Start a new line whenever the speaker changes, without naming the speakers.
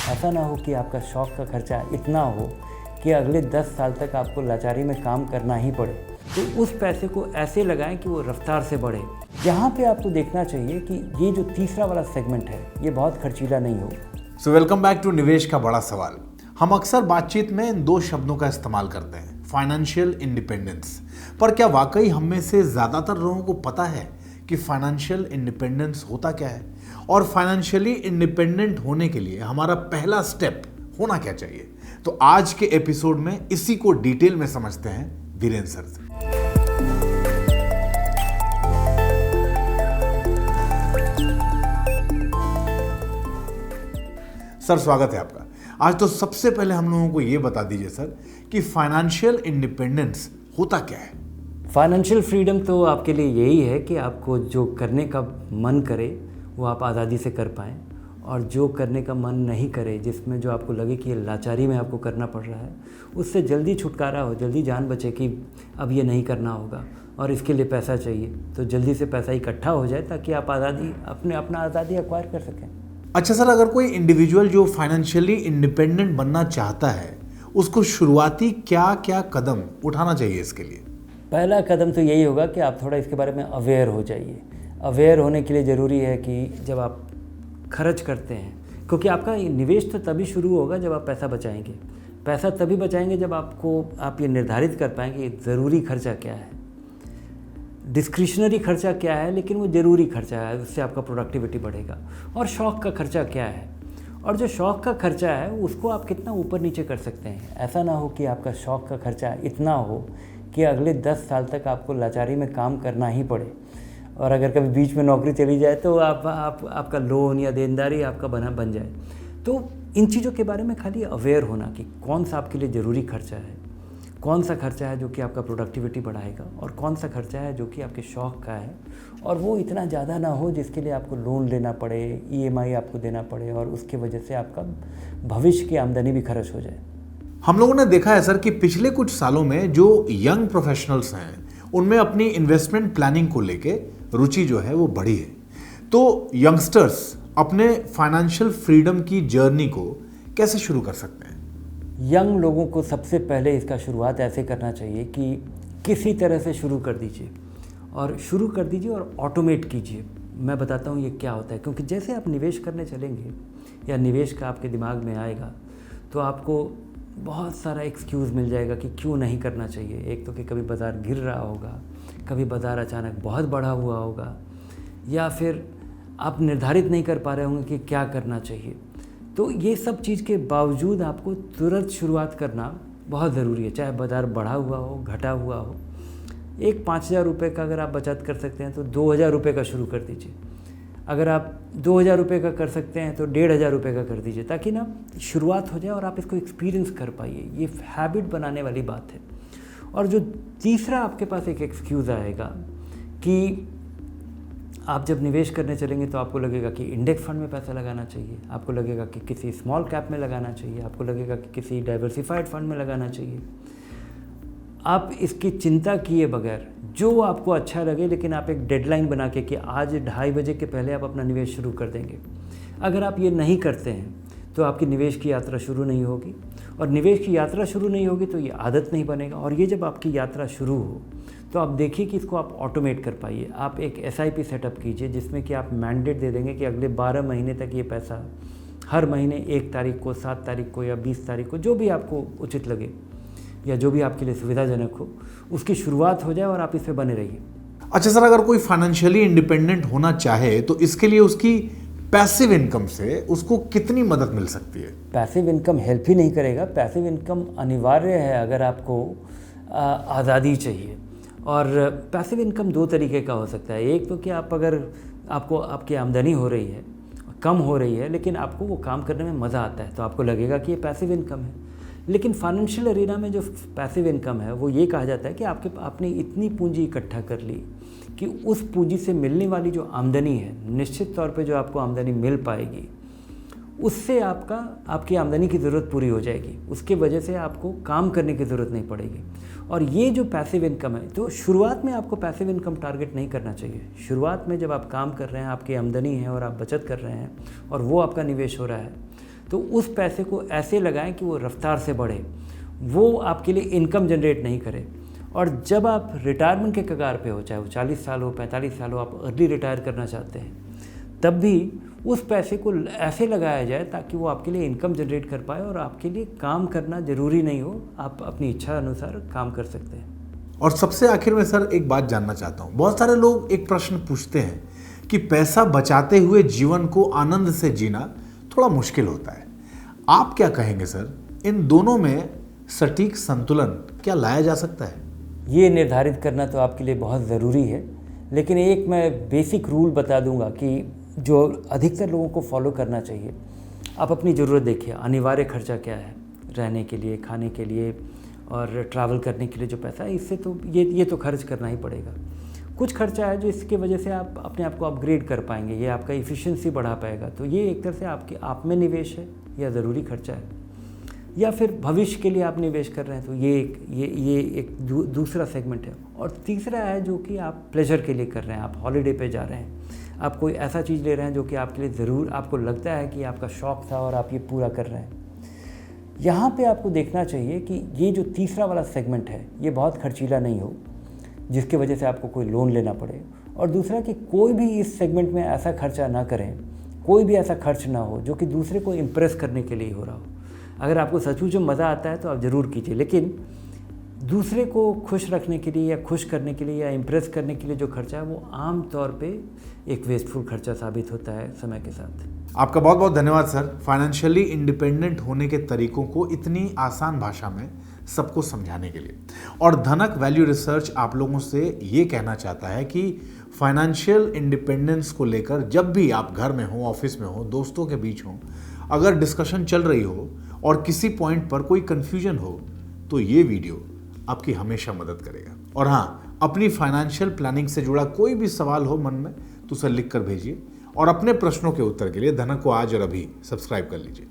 ऐसा ना हो कि आपका शौक़ का खर्चा इतना हो कि अगले 10 साल तक आपको लाचारी में काम करना ही पड़े। तो उस पैसे को ऐसे लगाएं कि वो रफ्तार से बढ़े। यहाँ पे आपको देखना चाहिए कि ये जो तीसरा वाला सेगमेंट है ये बहुत खर्चीला नहीं हो।
सो वेलकम बैक टू निवेश का बड़ा सवाल। हम अक्सर बातचीत में इन दो शब्दों का इस्तेमाल करते हैं, फाइनेंशियल इंडिपेंडेंस। पर क्या वाकई हम में से ज़्यादातर लोगों को पता है कि फाइनेंशियल इंडिपेंडेंस होता क्या है और फाइनेंशियली इंडिपेंडेंट होने के लिए हमारा पहला स्टेप होना क्या चाहिए? तो आज के एपिसोड में इसी को डिटेल में समझते हैं धीरेन्द्र सर से। सर स्वागत है आपका। आज तो सबसे पहले हम लोगों को यह बता दीजिए सर कि फाइनेंशियल इंडिपेंडेंस होता क्या है?
फाइनेंशियल फ्रीडम तो आपके लिए यही है कि आपको जो करने का मन करे वो आप आज़ादी से कर पाएँ, और जो करने का मन नहीं करे, जिसमें जो आपको लगे कि ये लाचारी में आपको करना पड़ रहा है, उससे जल्दी छुटकारा हो, जल्दी जान बचे कि अब ये नहीं करना होगा और इसके लिए पैसा चाहिए, तो जल्दी से पैसा इकट्ठा हो जाए ताकि आप अपना आज़ादी एक्वायर कर सकें।
अच्छा सर, अगर कोई इंडिविजुअल जो फाइनेंशियली इंडिपेंडेंट बनना चाहता है, उसको शुरुआती क्या क्या कदम उठाना चाहिए इसके लिए?
पहला कदम तो यही होगा कि आप थोड़ा इसके बारे में अवेयर हो जाइए। अवेयर होने के लिए ज़रूरी है कि जब आप खर्च करते हैं, क्योंकि आपका निवेश तो तभी शुरू होगा जब आप पैसा बचाएंगे। पैसा तभी बचाएंगे जब आप ये निर्धारित कर पाएंगे ज़रूरी खर्चा क्या है, डिस्क्रिशनरी खर्चा क्या है, लेकिन वो ज़रूरी खर्चा है, उससे आपका प्रोडक्टिविटी बढ़ेगा, और शौक़ का खर्चा क्या है, और जो शौक़ का खर्चा है उसको आप कितना ऊपर नीचे कर सकते हैं। ऐसा ना हो कि आपका शौक़ का खर्चा इतना हो कि अगले 10 साल तक आपको लाचारी में काम करना ही पड़े, और अगर कभी बीच में नौकरी चली जाए तो आपका लोन या देनदारी आपका बन जाए। तो इन चीज़ों के बारे में खाली अवेयर होना कि कौन सा आपके लिए ज़रूरी खर्चा है, कौन सा खर्चा है जो कि आपका प्रोडक्टिविटी बढ़ाएगा, और कौन सा खर्चा है जो कि आपके शौक़ का है, और वो इतना ज़्यादा ना हो जिसके लिए आपको लोन लेना पड़े, EMI आपको देना पड़े, और उसके वजह से आपका भविष्य की आमदनी भी खर्च हो जाए।
हम लोगों ने देखा है सर कि पिछले कुछ सालों में जो यंग प्रोफेशनल्स हैं उनमें अपनी इन्वेस्टमेंट प्लानिंग को लेके रुचि जो है वो बढ़ी है। तो यंगस्टर्स अपने फाइनेंशियल फ्रीडम की जर्नी को कैसे शुरू कर सकते हैं?
यंग लोगों को सबसे पहले इसका शुरुआत ऐसे करना चाहिए कि किसी तरह से शुरू कर दीजिए, और ऑटोमेट कीजिए। मैं बताता हूँ ये क्या होता है, क्योंकि जैसे आप निवेश करने चलेंगे या निवेश का आपके दिमाग में आएगा तो आपको बहुत सारा एक्सक्यूज़ मिल जाएगा कि क्यों नहीं करना चाहिए। एक तो कि कभी बाज़ार गिर रहा होगा, कभी बाज़ार अचानक बहुत बढ़ा हुआ होगा, या फिर आप निर्धारित नहीं कर पा रहे होंगे कि क्या करना चाहिए। तो ये सब चीज़ के बावजूद आपको तुरंत शुरुआत करना बहुत ज़रूरी है, चाहे बाज़ार बढ़ा हुआ हो, घटा हुआ हो। एक 5,000 रुपये का अगर आप बचत कर सकते हैं तो 2,000 रुपये का शुरू कर दीजिए। अगर आप 2,000 रुपये का कर सकते हैं तो 1,500 रुपये का कर दीजिए, ताकि ना शुरुआत हो जाए और आप इसको एक्सपीरियंस कर पाइए। ये हैबिट बनाने वाली बात है। और जो तीसरा आपके पास एक एक्सक्यूज़ आएगा कि आप जब निवेश करने चलेंगे तो आपको लगेगा कि इंडेक्स फंड में पैसा लगाना चाहिए, आपको लगेगा कि किसी स्मॉल कैप में लगाना चाहिए, आपको लगेगा कि किसी डाइवर्सिफाइड फंड में लगाना चाहिए। आप इसकी चिंता किए बगैर जो आपको अच्छा लगे, लेकिन आप एक डेडलाइन बना के कि आज 2:30 बजे के पहले आप अपना निवेश शुरू कर देंगे। अगर आप ये नहीं करते हैं तो आपकी निवेश की यात्रा शुरू नहीं होगी, और निवेश की यात्रा शुरू नहीं होगी तो ये आदत नहीं बनेगा, और ये जब आपकी यात्रा शुरू हो तो आप देखिए कि इसको आप ऑटोमेट कर पाइए। आप एक SIP सेटअप कीजिए जिसमें कि आप मैंडेट दे देंगे कि अगले 12 महीने तक ये पैसा हर महीने 1 तारीख को, 7 तारीख को या 20 तारीख को, जो भी आपको उचित लगे या जो भी आपके लिए सुविधाजनक हो, उसकी शुरुआत हो जाए और आप इस पर बने रहिए।
अच्छा सर, अगर कोई फाइनेंशियली इंडिपेंडेंट होना चाहे तो इसके लिए उसकी पैसिव इनकम से उसको कितनी मदद मिल सकती है?
पैसिव इनकम हेल्प ही नहीं करेगा। पैसिव इनकम अनिवार्य है अगर आपको आज़ादी चाहिए। और पैसिव इनकम 2 तरीके का हो सकता है। एक तो कि अगर आपकी आमदनी हो रही है, कम हो रही है, लेकिन आपको वो काम करने में मज़ा आता है, तो आपको लगेगा कि ये पैसिव इनकम है। लेकिन फाइनेंशियल अरीना में जो पैसिव इनकम है वो ये कहा जाता है कि आपने इतनी पूंजी इकट्ठा कर ली कि उस पूंजी से मिलने वाली जो आमदनी है, निश्चित तौर पे जो आपको आमदनी मिल पाएगी, उससे आपकी आमदनी की ज़रूरत पूरी हो जाएगी। उसके वजह से आपको काम करने की ज़रूरत नहीं पड़ेगी। और ये जो पैसिव इनकम है, तो शुरुआत में आपको पैसिव इनकम टारगेट नहीं करना चाहिए। शुरुआत में जब आप काम कर रहे हैं, आपकी आमदनी है और आप बचत कर रहे हैं और वो आपका निवेश हो रहा है, तो उस पैसे को ऐसे लगाएं कि वो रफ्तार से बढ़े, वो आपके लिए इनकम जनरेट नहीं करे। और जब आप रिटायरमेंट के कगार पे हो, चाहे वो 40 साल हो, 45 साल हो, आप अर्ली रिटायर करना चाहते हैं, तब भी उस पैसे को ऐसे लगाया जाए ताकि वो आपके लिए इनकम जनरेट कर पाए और आपके लिए काम करना ज़रूरी नहीं हो, आप अपनी इच्छा अनुसार काम कर सकते हैं।
और सबसे आखिर में सर एक बात जानना चाहता हूँ, बहुत सारे लोग एक प्रश्न पूछते हैं कि पैसा बचाते हुए जीवन को आनंद से जीना थोड़ा मुश्किल होता है। आप क्या कहेंगे सर, इन दोनों में सटीक संतुलन क्या लाया जा सकता है?
ये निर्धारित करना तो आपके लिए बहुत ज़रूरी है, लेकिन एक मैं बेसिक रूल बता दूंगा कि जो अधिकतर लोगों को फॉलो करना चाहिए। आप अपनी ज़रूरत देखिए, अनिवार्य खर्चा क्या है, रहने के लिए, खाने के लिए और ट्रैवल करने के लिए जो पैसा है, इससे तो ये तो खर्च करना ही पड़ेगा। कुछ खर्चा है जो इसकी वजह से आप अपने आप को अपग्रेड कर पाएंगे, ये आपका इफ़िशियंसी बढ़ा पाएगा, तो ये एक तरह से आपके आप में निवेश है या ज़रूरी खर्चा है। या फिर भविष्य के लिए आप निवेश कर रहे हैं, तो ये एक दूसरा सेगमेंट है। और तीसरा है जो कि आप प्लेजर के लिए कर रहे हैं, आप हॉलीडे पे जा रहे हैं, आप कोई ऐसा चीज़ ले रहे हैं जो कि आपके लिए ज़रूर आपको लगता है कि आपका शौक़ था और आप ये पूरा कर रहे हैं। यहाँ पे आपको देखना चाहिए कि ये जो तीसरा वाला सेगमेंट है ये बहुत खर्चीला नहीं हो जिसकी वजह से आपको कोई लोन लेना पड़े, और दूसरा कि कोई भी इस सेगमेंट में ऐसा खर्चा ना करें, कोई भी ऐसा खर्च ना हो जो कि दूसरे को इम्प्रेस करने के लिए हो रहा हो। अगर आपको सचमुच में मज़ा आता है तो आप ज़रूर कीजिए, लेकिन दूसरे को खुश रखने के लिए या खुश करने के लिए या इम्प्रेस करने के लिए जो खर्चा है वो आम तौर पे एक वेस्टफुल खर्चा साबित होता है समय के साथ।
आपका बहुत बहुत धन्यवाद सर, फाइनेंशियली इंडिपेंडेंट होने के तरीकों को इतनी आसान भाषा में सबको समझाने के लिए। और धनक वैल्यू रिसर्च आप लोगों से ये कहना चाहता है कि फाइनेंशियल इंडिपेंडेंस को लेकर जब भी आप घर में हो, ऑफिस में हो, दोस्तों के बीच हो, अगर डिस्कशन चल रही हो और किसी पॉइंट पर कोई कंफ्यूजन हो, तो ये वीडियो आपकी हमेशा मदद करेगा। और हाँ, अपनी फाइनेंशियल प्लानिंग से जुड़ा कोई भी सवाल हो मन में तो उसे लिख कर भेजिए, और अपने प्रश्नों के उत्तर के लिए धनक को आज और अभी सब्सक्राइब कर लीजिए।